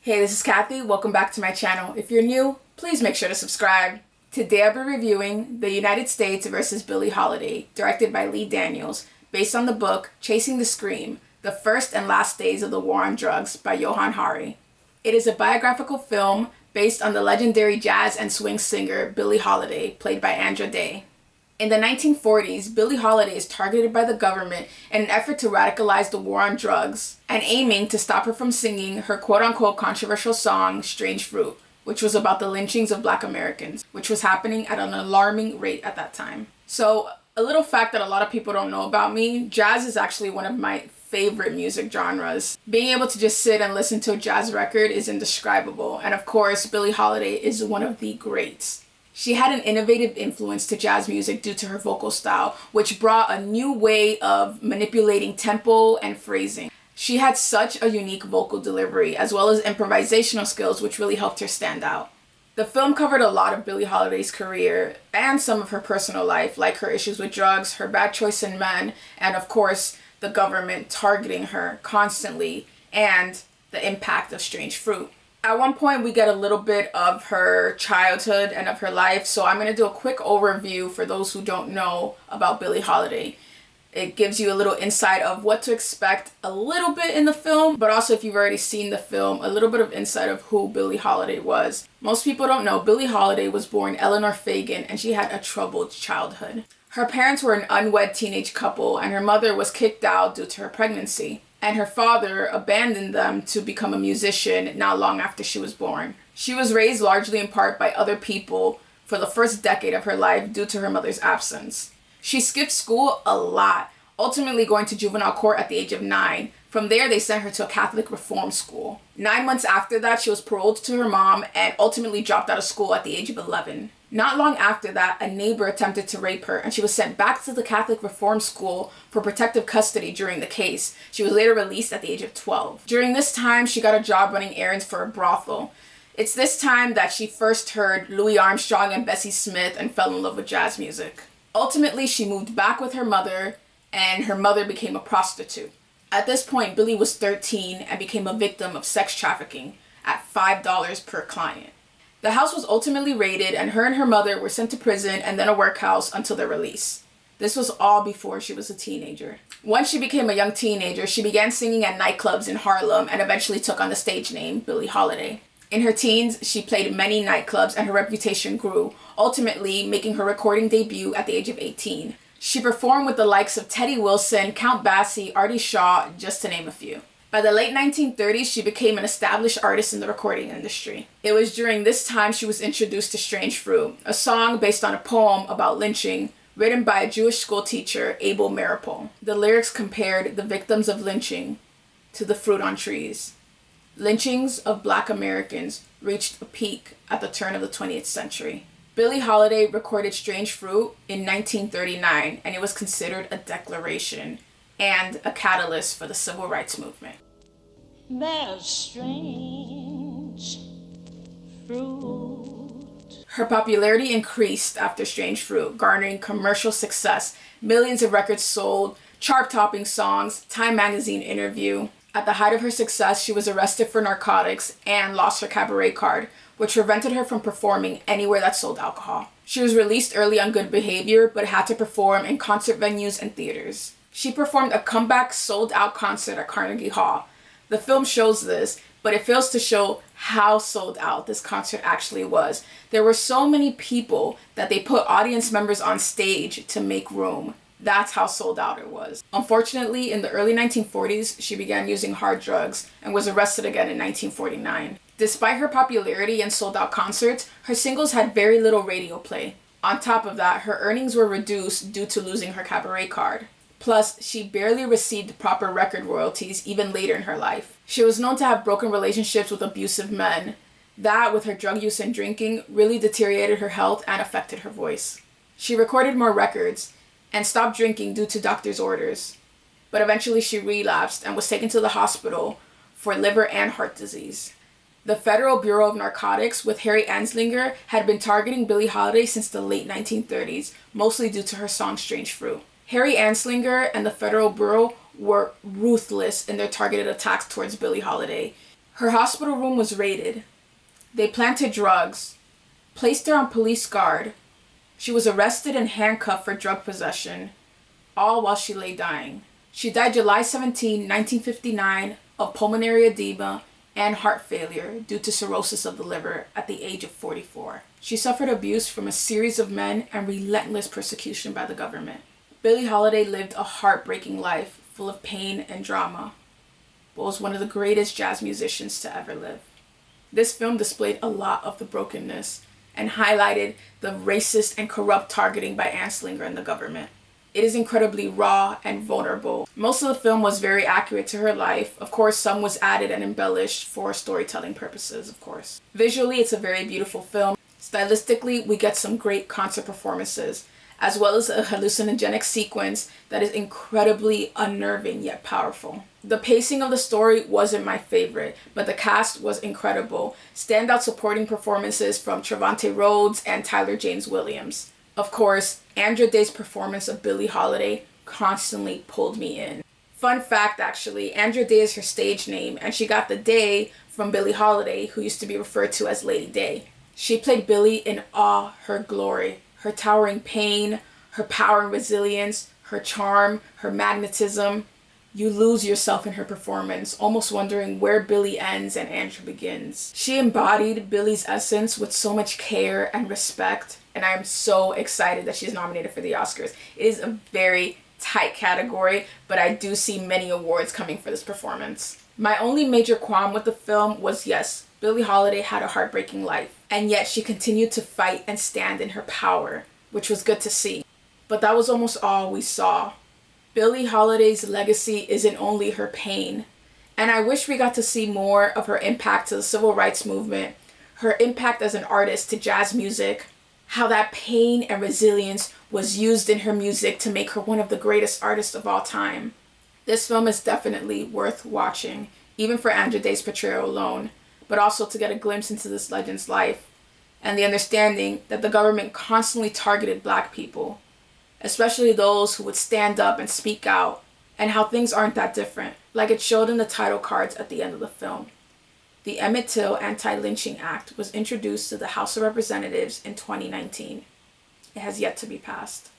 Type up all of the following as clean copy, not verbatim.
Hey, this is Kathy. Welcome back to my channel. If you're new, please make sure to subscribe. Today I'll be reviewing The United States vs. Billie Holiday, directed by Lee Daniels, based on the book Chasing the Scream, The First and Last Days of the War on Drugs by Johann. It is a biographical film based on the legendary jazz and swing singer Billie Holiday, played by Andra. In the 1940s, Billie Holiday is targeted by the government in an effort to radicalize the war on drugs and aiming to stop her from singing her quote-unquote controversial song, Strange Fruit, which was about the lynchings of Black Americans, which was happening at an alarming rate at that time. So, a little fact that a lot of people don't know about me, jazz is actually one of my favorite music genres. Being able to just sit and listen to a jazz record is indescribable, and of course, Billie Holiday is one of the greats. She had an innovative influence to jazz music due to her vocal style, which brought a new way of manipulating tempo and phrasing. She had such a unique vocal delivery, as well as improvisational skills, which really helped her stand out. The film covered a lot of Billie Holiday's career and some of her personal life, like her issues with drugs, her bad choice in men, and of course, the government targeting her constantly, and the impact of Strange Fruit. At one point, we get a little bit of her childhood and of her life, so I'm going to do a quick overview for those who don't know about Billie Holiday. It gives you a little insight of what to expect a little bit in the film, but also if you've already seen the film, a little bit of insight of who Billie Holiday was. Most people don't know, Billie Holiday was born Eleanor Fagan, and she had a troubled childhood. Her parents were an unwed teenage couple, and her mother was kicked out due to her pregnancy. And her father abandoned them to become a musician not long after she was born. She was raised largely in part by other people for the first decade of her life due to her mother's absence. She skipped school a lot, ultimately going to juvenile court at the age of 9. From there, they sent her to a Catholic reform school. 9 months after that, she was paroled to her mom and ultimately dropped out of school at the age of 11. Not long after that, a neighbor attempted to rape her, and she was sent back to the Catholic Reform School for protective custody during the case. She was later released at the age of 12. During this time, she got a job running errands for a brothel. It's this time that she first heard Louis Armstrong and Bessie Smith and fell in love with jazz music. Ultimately, she moved back with her mother, and her mother became a prostitute. At this point, Billie was 13 and became a victim of sex trafficking at $5 per client. The house was ultimately raided, and her mother were sent to prison and then a workhouse until their release. This was all before she was a teenager. Once she became a young teenager, she began singing at nightclubs in Harlem and eventually took on the stage name Billie Holiday. In her teens, she played many nightclubs and her reputation grew, ultimately making her recording debut at the age of 18. She performed with the likes of Teddy Wilson, Count Basie, Artie Shaw, just to name a few. By the late 1930s, she became an established artist in the recording industry. It was during this time she was introduced to Strange Fruit, a song based on a poem about lynching written by a Jewish school teacher, Abel Maripol. The lyrics compared the victims of lynching to the fruit on trees. Lynchings of Black Americans reached a peak at the turn of the 20th century. Billie Holiday recorded Strange Fruit in 1939, and it was considered a declaration and a catalyst for the civil rights movement. There's strange fruit. Her popularity increased after Strange Fruit, garnering commercial success, millions of records sold, chart-topping songs, Time magazine interview. At the height of her success, she was arrested for narcotics and lost her cabaret card, which prevented her from performing anywhere that sold alcohol. She was released early on good behavior, but had to perform in concert venues and theaters. She performed a comeback sold-out concert at Carnegie Hall. The film shows this, but it fails to show how sold out this concert actually was. There were so many people that they put audience members on stage to make room. That's how sold out it was. Unfortunately, in the early 1940s, she began using hard drugs and was arrested again in 1949. Despite her popularity and sold-out concerts, her singles had very little radio play. On top of that, her earnings were reduced due to losing her cabaret card. Plus, she barely received proper record royalties even later in her life. She was known to have broken relationships with abusive men. That, with her drug use and drinking, really deteriorated her health and affected her voice. She recorded more records and stopped drinking due to doctor's orders. But eventually she relapsed and was taken to the hospital for liver and heart disease. The Federal Bureau of Narcotics, with Harry Anslinger, had been targeting Billie Holiday since the late 1930s, mostly due to her song Strange Fruit. Harry Anslinger and the Federal Bureau were ruthless in their targeted attacks towards Billie Holiday. Her hospital room was raided. They planted drugs, placed her on police guard. She was arrested and handcuffed for drug possession, all while she lay dying. She died July 17, 1959, of pulmonary edema and heart failure due to cirrhosis of the liver at the age of 44. She suffered abuse from a series of men and relentless persecution by the government. Billie Holiday lived a heartbreaking life full of pain and drama, but was one of the greatest jazz musicians to ever live. This film displayed a lot of the brokenness and highlighted the racist and corrupt targeting by Anslinger and the government. It is incredibly raw and vulnerable. Most of the film was very accurate to her life. Of course, some was added and embellished for storytelling purposes, of course. Visually, it's a very beautiful film. Stylistically, we get some great concert performances, as well as a hallucinogenic sequence that is incredibly unnerving yet powerful. The pacing of the story wasn't my favorite, but the cast was incredible. Standout supporting performances from Trevante Rhodes and Tyler James Williams. Of course, Andra Day's performance of Billie Holiday constantly pulled me in. Fun fact, actually, Andra Day is her stage name, and she got the Day from Billie Holiday, who used to be referred to as Lady Day. She played Billie in all her glory, her towering pain, her power and resilience, her charm, her magnetism. You lose yourself in her performance, almost wondering where Billie ends and Andra begins. She embodied Billie's essence with so much care and respect, and I am so excited that she's nominated for the Oscars. It is a very tight category, but I do see many awards coming for this performance. My only major qualm with the film was, yes, Billie Holiday had a heartbreaking life, and yet she continued to fight and stand in her power, which was good to see. But that was almost all we saw. Billie Holiday's legacy isn't only her pain, and I wish we got to see more of her impact to the civil rights movement, her impact as an artist to jazz music, how that pain and resilience was used in her music to make her one of the greatest artists of all time. This film is definitely worth watching, even for Andra Day's portrayal alone, but also to get a glimpse into this legend's life and the understanding that the government constantly targeted Black people, especially those who would stand up and speak out, and how things aren't that different, like it showed in the title cards at the end of the film. The Emmett Till Anti-Lynching Act was introduced to the House of Representatives in 2019. It has yet to be passed.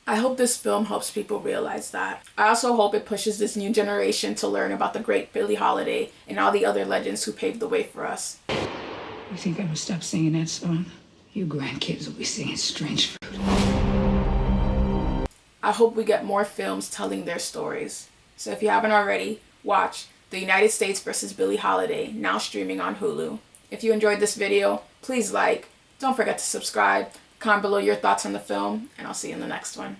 I hope this film helps people realize that. I also hope it pushes this new generation to learn about the great Billie Holiday and all the other legends who paved the way for us. You think I would stop singing that song? You grandkids will be singing Strange Fruit. I hope we get more films telling their stories. So if you haven't already, watch The United States vs. Billie Holiday, now streaming on Hulu. If you enjoyed this video, please like, don't forget to subscribe, comment below your thoughts on the film, and I'll see you in the next one.